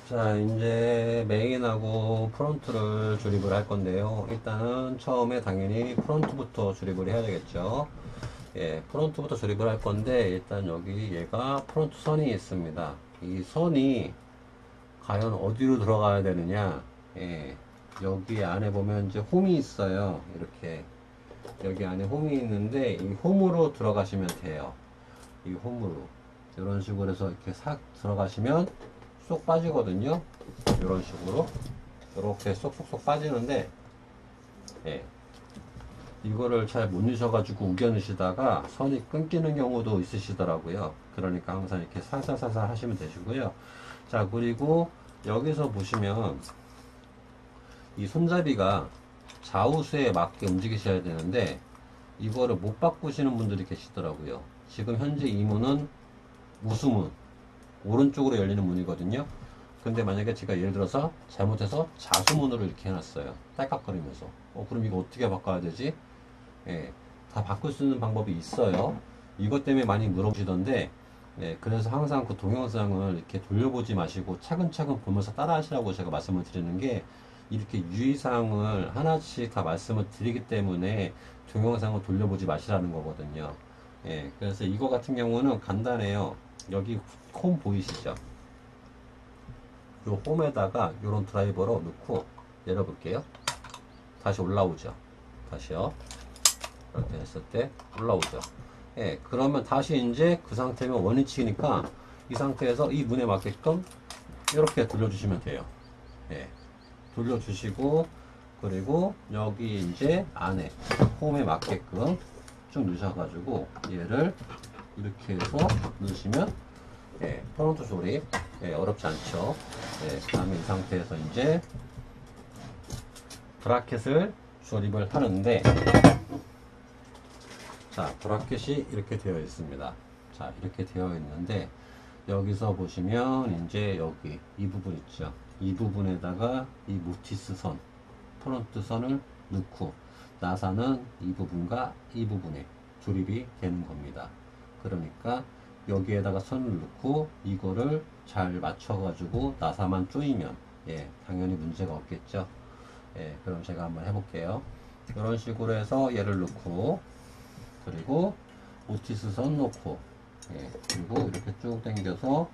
자, 이제 메인하고 프론트를 조립을 할 건데요. 일단은 처음에 당연히 프론트부터 조립을 해야 되겠죠. 예, 프론트부터 조립을 할 건데, 일단 여기 얘가 프론트 선이 있습니다. 이 선이 과연 어디로 들어가야 되느냐. 예, 여기 안에 보면 이제 홈이 있어요. 이렇게. 여기 안에 홈이 있는데, 이 홈으로 들어가시면 돼요. 이 홈으로. 이런 식으로 해서 이렇게 싹 들어가시면 쏙 빠지거든요. 이런 식으로 이렇게 쏙쏙쏙 빠지는데, 예, 이거를 잘 못 넣으셔가지고 우겨 넣으시다가 선이 끊기는 경우도 있으시더라고요. 그러니까 항상 이렇게 살살살살 하시면 되시고요. 자, 그리고 여기서 보시면 이 손잡이가 좌우수에 맞게 움직이셔야 되는데, 이거를 못 바꾸시는 분들이 계시더라고요. 지금 현재 이 문은 우수문, 오른쪽으로 열리는 문이거든요. 근데 만약에 제가 예를 들어서 잘못해서 자수문으로 이렇게 해놨어요. 딸깍거리면서. 그럼 이거 어떻게 바꿔야 되지? 예, 다 바꿀 수 있는 방법이 있어요. 이것 때문에 많이 물어보시던데, 예, 그래서 항상 그 동영상을 이렇게 돌려보지 마시고 차근차근 보면서 따라 하시라고 제가 말씀을 드리는 게, 이렇게 유의사항을 하나씩 다 말씀을 드리기 때문에 동영상을 돌려보지 마시라는 거거든요. 예, 그래서 이거 같은 경우는 간단해요. 여기 홈 보이시죠? 요 홈에다가 요런 드라이버로 넣고 내려볼게요. 다시 올라오죠. 다시요. 이렇게 했을 때 올라오죠. 예, 그러면 다시 이제 그 상태면 원위치니까 이 상태에서 이 문에 맞게끔 이렇게 돌려주시면 돼요. 예, 돌려주시고, 그리고 여기 이제 안에 홈에 맞게끔 쭉 넣으셔가지고 얘를 이렇게 해서 넣으시면, 예, 프론트 조립, 예, 어렵지 않죠. 예, 그 다음에 이 상태에서 이제 브라켓을 조립을 하는데, 자, 브라켓이 이렇게 되어 있습니다. 자, 이렇게 되어 있는데, 여기서 보시면 이제 여기 이 부분 있죠. 이 부분에다가 이 모티스 선, 프론트 선을 넣고, 나사는 이 부분과 이 부분에 조립이 되는 겁니다. 그러니까 여기에다가 선을 넣고 이거를 잘 맞춰가지고 나사만 조이면, 예, 당연히 문제가 없겠죠. 예, 그럼 제가 한번 해볼게요. 이런 식으로 해서 얘를 넣고, 그리고 오티스 선 넣고, 예, 그리고 이렇게 쭉 당겨서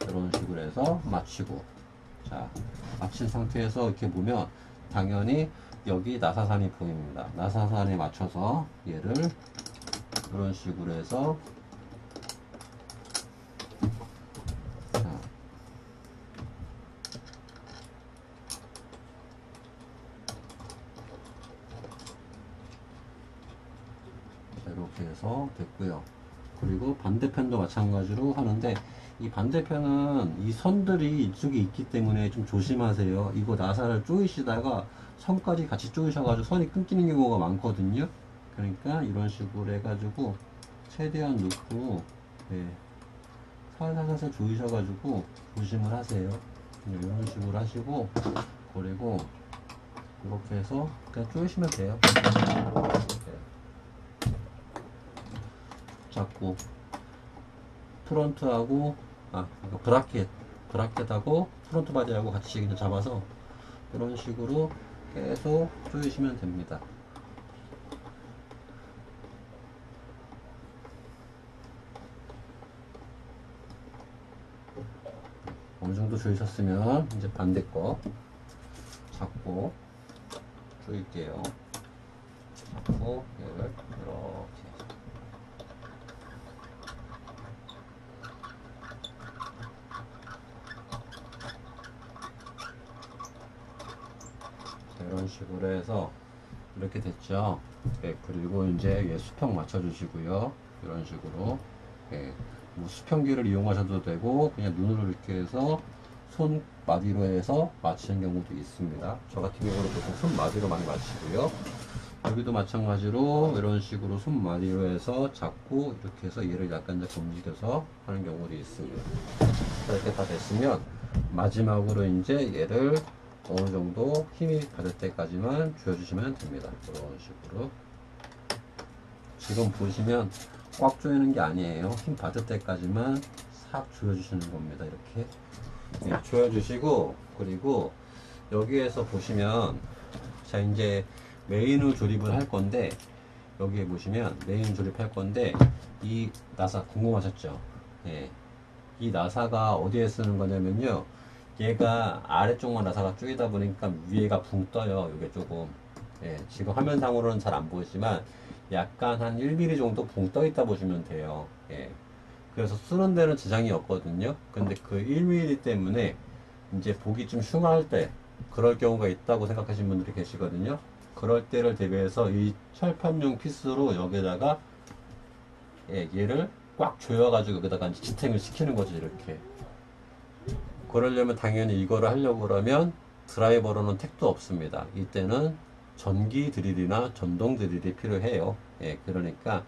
이런 식으로 해서 맞추고, 자, 맞춘 상태에서 이렇게 보면 당연히 여기 나사산이 보입니다. 나사산에 맞춰서 얘를 이런 식으로 해서, 자, 이렇게 해서 됐고요. 그리고 반대편도 마찬가지로 하는데, 이 반대편은 이 선들이 이쪽에 있기 때문에 좀 조심하세요. 이거 나사를 조이시다가 선까지 같이 조이셔가지고 선이 끊기는 경우가 많거든요. 그러니까 이런 식으로 해가지고 최대한 넣고, 네, 살살살살 조이셔가지고 조심을 하세요. 이런 식으로 하시고, 그리고 이렇게 해서 그냥 조이시면 돼요. 이렇게 잡고 프론트하고, 브라켓하고 프론트 바디하고 같이 그냥 잡아서 이런 식으로 계속 조이시면 됩니다. 어느 정도 조이셨으면 이제 반대 거 잡고 조일게요. 잡고 얘를 이렇게, 이런 식으로 해서 이렇게 됐죠. 네, 그리고 이제 얘 수평 맞춰주시고요. 이런 식으로, 네, 뭐 수평기를 이용하셔도 되고 그냥 눈으로 이렇게 해서 손 마디로 해서 맞추는 경우도 있습니다. 저 같은 경우는 보통 손 마디로 많이 맞추고요. 여기도 마찬가지로 이런 식으로 손 마디로 해서 잡고 이렇게 해서 얘를 약간 이렇게 움직여서 하는 경우도 있습니다. 이렇게 다 됐으면 마지막으로 이제 얘를 어느 정도 힘이 받을 때까지만 조여주시면 됩니다. 이런 식으로. 지금 보시면 꽉 조이는 게 아니에요. 힘 받을 때까지만 싹 조여주시는 겁니다. 이렇게. 네, 조여주시고, 그리고 여기에서 보시면, 자, 이제 메인을 조립을 할 건데, 여기에 보시면 메인 조립할 건데, 이 나사 궁금하셨죠? 예. 이 나사가 어디에 쓰는 거냐면요. 얘가 아래쪽만 나사가 쪼이다 보니까 위에가 붕 떠요. 이게 조금. 예, 지금 화면상으로는 잘 안 보이지만 약간 한 1mm 정도 붕 떠 있다 보시면 돼요. 예. 그래서 쓰는 데는 지장이 없거든요. 근데 그 1mm 때문에 이제 보기 좀 흉할 때 그럴 경우가 있다고 생각하시는 분들이 계시거든요. 그럴 때를 대비해서 이 철판용 피스로 여기다가 예, 얘를 꽉 조여가지고 여기다가 이제 지탱을 시키는 거죠. 이렇게. 그러려면 당연히 이거를 하려고 그러면 드라이버로는 택도 없습니다. 이때는 전기 드릴이나 전동 드릴이 필요해요. 예, 그러니까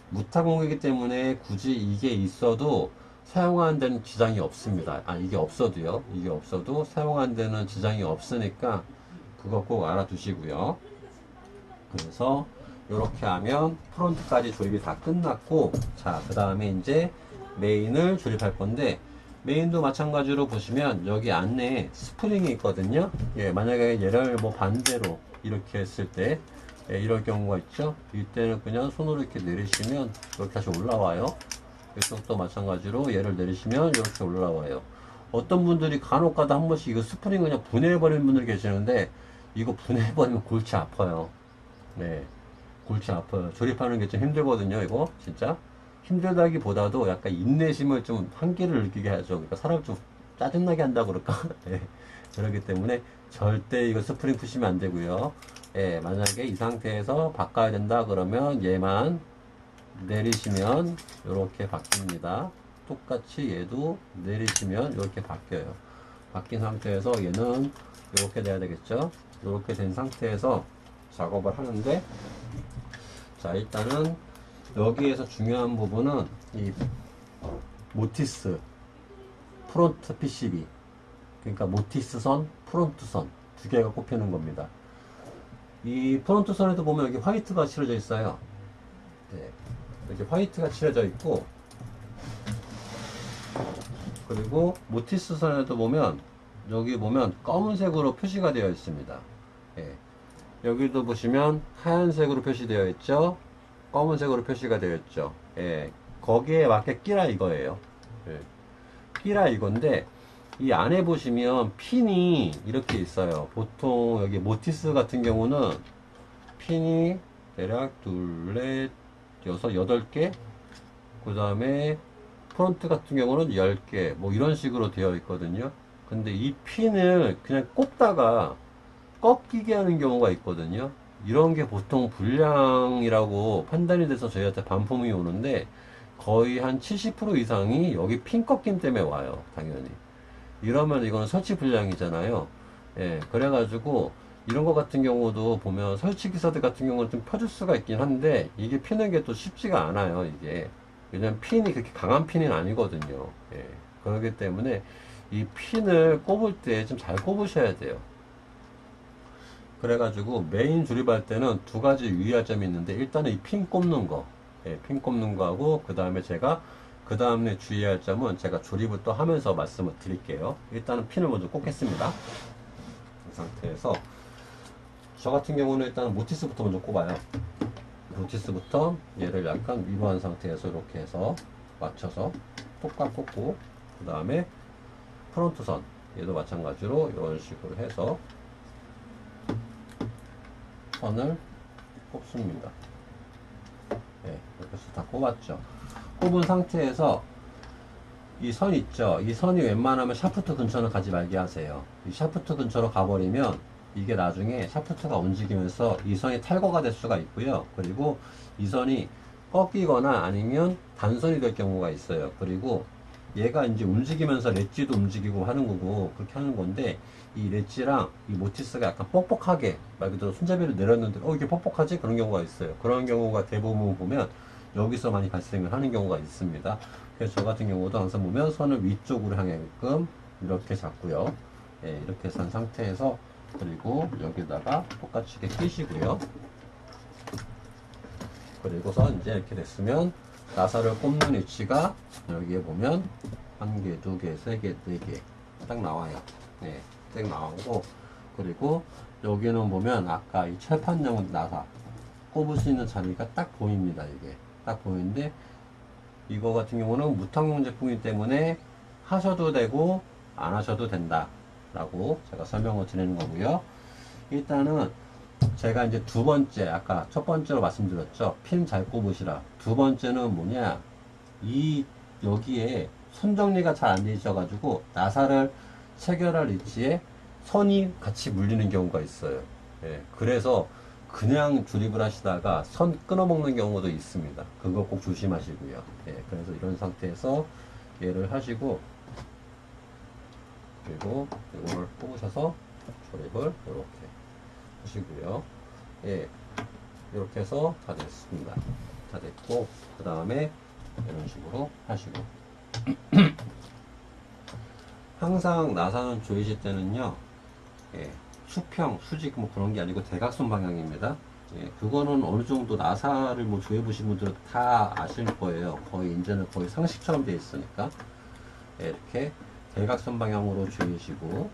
무타공이기 때문에 굳이 이게 있어도 사용하는 데는 지장이 없습니다. 아, 이게 없어도요. 이게 없어도 사용하는 데는 지장이 없으니까 그거 꼭 알아두시고요. 그래서 이렇게 하면 프론트까지 조립이 다 끝났고, 자, 그 다음에 이제 메인을 조립할 건데, 메인도 마찬가지로 보시면 여기 안에 스프링이 있거든요. 예, 만약에 얘를 뭐 반대로 이렇게 했을 때, 예, 이럴 경우가 있죠. 이때는 그냥 손으로 이렇게 내리시면 이렇게 다시 올라와요. 이쪽도 마찬가지로 얘를 내리시면 이렇게 올라와요. 어떤 분들이 간혹 가다 한 번씩 이거 스프링 그냥 분해해버리는 분들이 계시는데, 이거 분해해버리면 골치 아파요. 네, 골치 아파요. 조립하는 게 좀 힘들거든요. 이거 진짜 힘들다기보다도 약간 인내심을 좀 한계를 느끼게 하죠. 그러니까 사람을 좀 짜증나게 한다 그럴까. 네, 그렇기 때문에 절대 이거 스프링 푸시면 안 되고요. 예, 만약에 이 상태에서 바꿔야 된다 그러면 얘만 내리시면 이렇게 바뀝니다. 똑같이 얘도 내리시면 이렇게 바뀌어요. 바뀐 상태에서 얘는 이렇게 돼야 되겠죠. 이렇게 된 상태에서 작업을 하는데, 자, 일단은 여기에서 중요한 부분은 이 모티스 프론트 PCB, 그러니까 모티스 선, 프론트 선 두 개가 꼽히는 겁니다. 이 프론트 선에도 보면 여기 화이트가 칠해져 있어요. 네, 이렇게 화이트가 칠해져 있고, 그리고 모티스 선에도 보면 여기 보면 검은색으로 표시가 되어 있습니다. 예, 여기도 보시면 하얀색으로 표시되어 있죠. 검은색으로 표시가 되어 있죠. 예, 거기에 맞게 끼라 이거예요. 예, 끼라 이건데, 이 안에 보시면 핀이 이렇게 있어요. 보통 여기 모티스 같은 경우는 핀이 대략 둘, 넷, 여섯, 여덟 개, 그 다음에 프론트 같은 경우는 10개, 뭐 이런 식으로 되어 있거든요. 근데 이 핀을 그냥 꼽다가 꺾이게 하는 경우가 있거든요. 이런 게 보통 불량이라고 판단이 돼서 저희한테 반품이 오는데, 거의 한 70% 이상이 여기 핀 꺾임 때문에 와요. 당연히. 이러면 이건 설치 불량이잖아요. 예, 그래가지고 이런 거 같은 경우도 보면 설치 기사들 같은 경우는 좀 펴줄 수가 있긴 한데, 이게 피는 게 또 쉽지가 않아요. 이게 왜냐면 핀이 그렇게 강한 핀은 아니거든요. 예, 그렇기 때문에 이 핀을 꼽을 때 좀 잘 꼽으셔야 돼요. 그래가지고 메인 조립할 때는 두 가지 유의할 점이 있는데, 일단은 이 핀 꼽는 거, 예, 핀 꼽는 거하고, 그 다음에 제가 그 다음에 주의할 점은 제가 조립을 또 하면서 말씀을 드릴게요. 일단은 핀을 먼저 꼽겠습니다. 이 상태에서 저 같은 경우는 일단 모티스부터 먼저 꼽아요. 모티스부터 얘를 약간 위로 한 상태에서 이렇게 해서 맞춰서 똑같이 꼽고, 그 다음에 프론트선 얘도 마찬가지로 이런 식으로 해서 선을 꼽습니다. 네, 이렇게 해서 다 꼽았죠. 꼽은 상태에서 이 선 있죠. 이 선이 웬만하면 샤프트 근처는 가지 말게 하세요. 이 샤프트 근처로 가버리면 이게 나중에 샤프트가 움직이면서 이 선이 탈거가 될 수가 있고요. 그리고 이 선이 꺾이거나 아니면 단선이 될 경우가 있어요. 그리고 얘가 이제 움직이면서 렛지도 움직이고 하는 거고, 그렇게 하는 건데, 이 렛지랑 이 모티스가 약간 뻑뻑하게, 말 그대로 손잡이를 내렸는데 이게 뻑뻑하지? 그런 경우가 있어요. 그런 경우가 대부분 보면 여기서 많이 발생을 하는 경우가 있습니다. 그래서 저 같은 경우도 항상 보면 선을 위쪽으로 향하게끔 이렇게 잡고요. 예, 이렇게 산 상태에서, 그리고 여기다가 똑같이 이렇게 끼시고요. 그리고서 이제 이렇게 됐으면 나사를 꼽는 위치가 여기에 보면 1개, 2개, 3개, 4개 딱 나와요. 예, 딱 나오고, 그리고 여기는 보면 아까 이 철판용 나사 꼽을 수 있는 자리가 딱 보입니다. 이게 딱 보이는데, 이거 같은 경우는 무탕용 제품이기 때문에 하셔도 되고 안 하셔도 된다 라고 제가 설명을 드리는 거고요. 일단은 제가 이제 두 번째, 아까 첫 번째로 말씀드렸죠. 핀 잘 꼽으시라. 두 번째는 뭐냐, 이 여기에 손 정리가 잘 안 되어 있어 가지고 나사를 체결할 위치에 선이 같이 물리는 경우가 있어요. 예, 그래서 그냥 조립을 하시다가 선 끊어먹는 경우도 있습니다. 그거 꼭 조심하시고요. 예, 그래서 이런 상태에서 얘를 하시고, 그리고 이걸 뽑으셔서 조립을 이렇게 하시고요. 예, 이렇게 해서 다 됐습니다. 다 됐고, 그 다음에 이런 식으로 하시고. 항상 나사는 조이실 때는요, 예, 수평, 수직 뭐 그런 게 아니고 대각선 방향입니다. 예, 그거는 어느 정도 나사를 뭐 조여 보신 분들은 다 아실 거예요. 거의 이제는 거의 상식처럼 되어 있으니까. 예, 이렇게 대각선 방향으로 조이시고,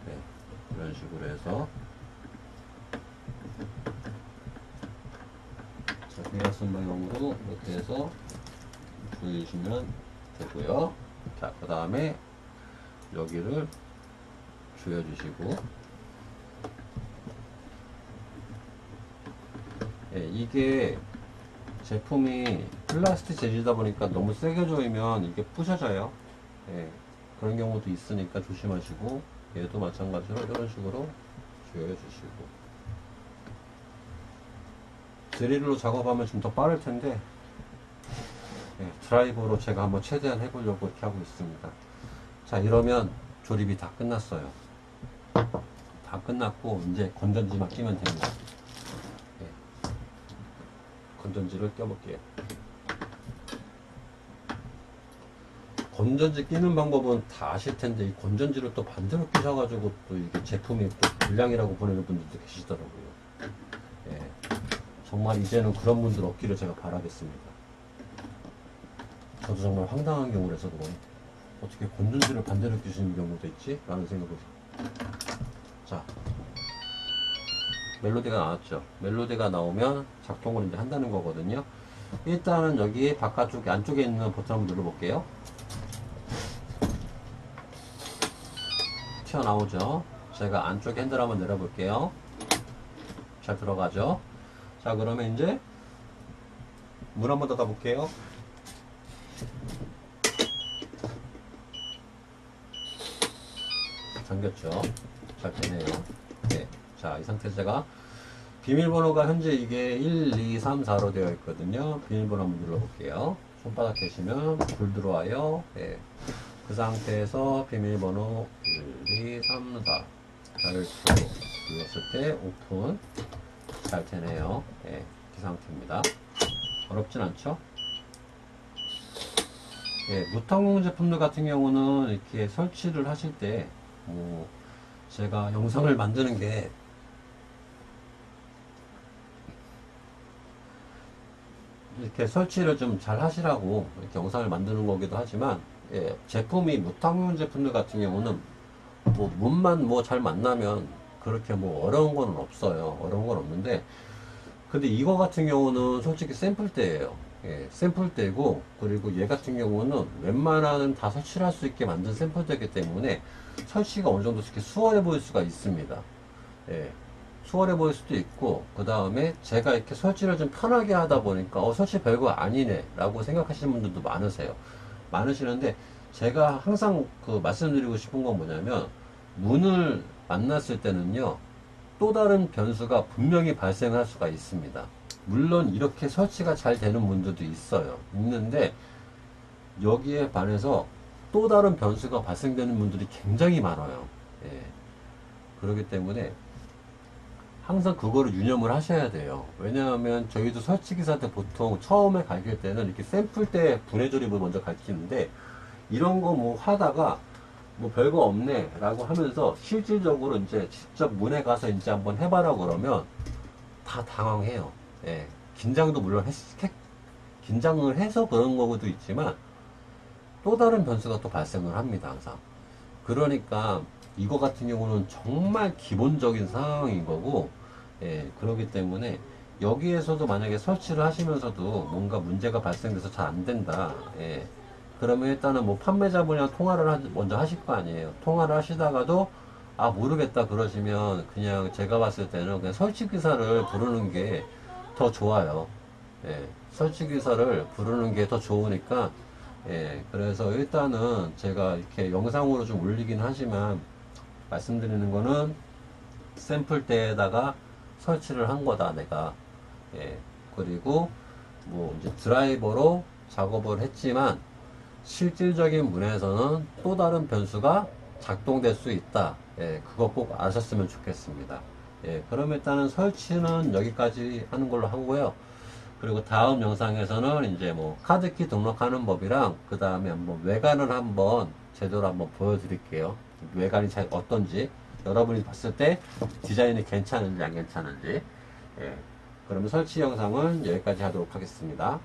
예, 이런 식으로 해서 자, 대각선 방향으로 이렇게 해서 조이시면 되고요. 자, 그 다음에 여기를 조여주시고, 예, 이게 제품이 플라스틱 재질이다 보니까 너무 세게 조이면 이게 부셔져요. 예, 그런 경우도 있으니까 조심하시고, 얘도 마찬가지로 이런 식으로 조여주시고. 드릴로 작업하면 좀 더 빠를 텐데, 예, 드라이버로 제가 한번 최대한 해보려고 이렇게 하고 있습니다. 자, 이러면 조립이 다 끝났어요. 다 끝났고 이제 건전지만 끼면 됩니다. 예, 건전지를 껴볼게요. 건전지 끼는 방법은 다 아실 텐데, 이 건전지를 또 반대로 끼셔가지고 또 이게 제품이 또 불량이라고 보내는 분들도 계시더라고요. 예, 정말 이제는 그런 분들 없기를 제가 바라겠습니다. 저도 정말 황당한 경우라서 어떻게 건전지를 반대로 끼시는 경우도 있지? 라는 생각을. 자, 멜로디가 나왔죠. 멜로디가 나오면 작동을 이제 한다는 거거든요. 일단은 여기 바깥쪽에 안쪽에 있는 버튼 한번 눌러볼게요. 튀어나오죠. 제가 안쪽 핸들 한번 내려볼게요. 잘 들어가죠. 자, 그러면 이제 문 한번 닫아 볼게요. 잠겼죠. 잘 되네요. 네. 자, 이 상태에서 제가 비밀번호가 현재 이게 1, 2, 3, 4로 되어 있거든요. 비밀번호 한번 눌러볼게요. 손바닥 계시면 불 들어와요. 네. 그 상태에서 비밀번호 1, 2, 3, 4 별표 눌렀을 때 오픈. 잘 되네요. 네. 이 상태입니다. 어렵진 않죠? 예, 무탕용 제품들 같은 경우는 이렇게 설치를 하실 때, 제가 영상을 만드는 게, 이렇게 설치를 좀 잘 하시라고 이렇게 영상을 만드는 거기도 하지만, 예, 제품이 무탕용 제품들 같은 경우는, 뭐, 문만 뭐 잘 만나면 그렇게 뭐 어려운 건 없어요. 어려운 건 없는데, 근데 이거 같은 경우는 솔직히 샘플대예요. 예, 샘플대고, 그리고 얘 같은 경우는 웬만하면 다 설치를 할 수 있게 만든 샘플대이기 때문에 설치가 어느 정도 이렇게 수월해 보일 수가 있습니다. 예, 수월해 보일 수도 있고, 그 다음에 제가 이렇게 설치를 좀 편하게 하다 보니까 설치 별거 아니네 라고 생각하시는 분들도 많으시는데, 제가 항상 그 말씀드리고 싶은 건 뭐냐면, 문을 만났을 때는요, 또 다른 변수가 분명히 발생할 수가 있습니다. 물론 이렇게 설치가 잘 되는 분들도 있는데 여기에 반해서 또 다른 변수가 발생되는 분들이 굉장히 많아요. 예. 그렇기 때문에 항상 그거를 유념을 하셔야 돼요. 왜냐하면 저희도 설치기사한테 보통 처음에 가르칠 때는 이렇게 샘플 때 분해 조립을 먼저 가르치는데, 이런 거 뭐 하다가 뭐 별거 없네 라고 하면서 실질적으로 이제 직접 문에 가서 이제 한번 해봐라 그러면 다 당황해요. 예, 긴장도 물론 긴장을 해서 그런 거도 있지만 또 다른 변수가 또 발생을 합니다. 항상. 그러니까 이거 같은 경우는 정말 기본적인 상황인 거고, 예, 그렇기 때문에 여기에서도 만약에 설치를 하시면서도 뭔가 문제가 발생돼서 잘 안 된다. 예, 그러면 일단은 뭐 판매자분이랑 통화를 먼저 하실 거 아니에요. 통화를 하시다가도 아 모르겠다 그러시면 그냥 제가 봤을 때는 그냥 설치 기사를 부르는 게 더 좋아요. 예, 설치 기사를 부르는 게 더 좋으니까 예, 그래서 일단은 제가 이렇게 영상으로 좀 올리긴 하지만 말씀드리는 거는 샘플 때에다가 설치를 한 거다 내가. 예, 그리고 뭐 이제 드라이버로 작업을 했지만 실질적인 문에서는 또 다른 변수가 작동될 수 있다. 예, 그거 꼭 아셨으면 좋겠습니다. 예, 그럼 일단은 설치는 여기까지 하는 걸로 하고요. 그리고 다음 영상에서는 이제 뭐 카드키 등록하는 법이랑 그 다음에 한번 외관을 한번 제대로 한번 보여드릴게요. 외관이 잘 어떤지 여러분이 봤을 때 디자인이 괜찮은지 안 괜찮은지. 예, 그러면 설치 영상은 여기까지 하도록 하겠습니다.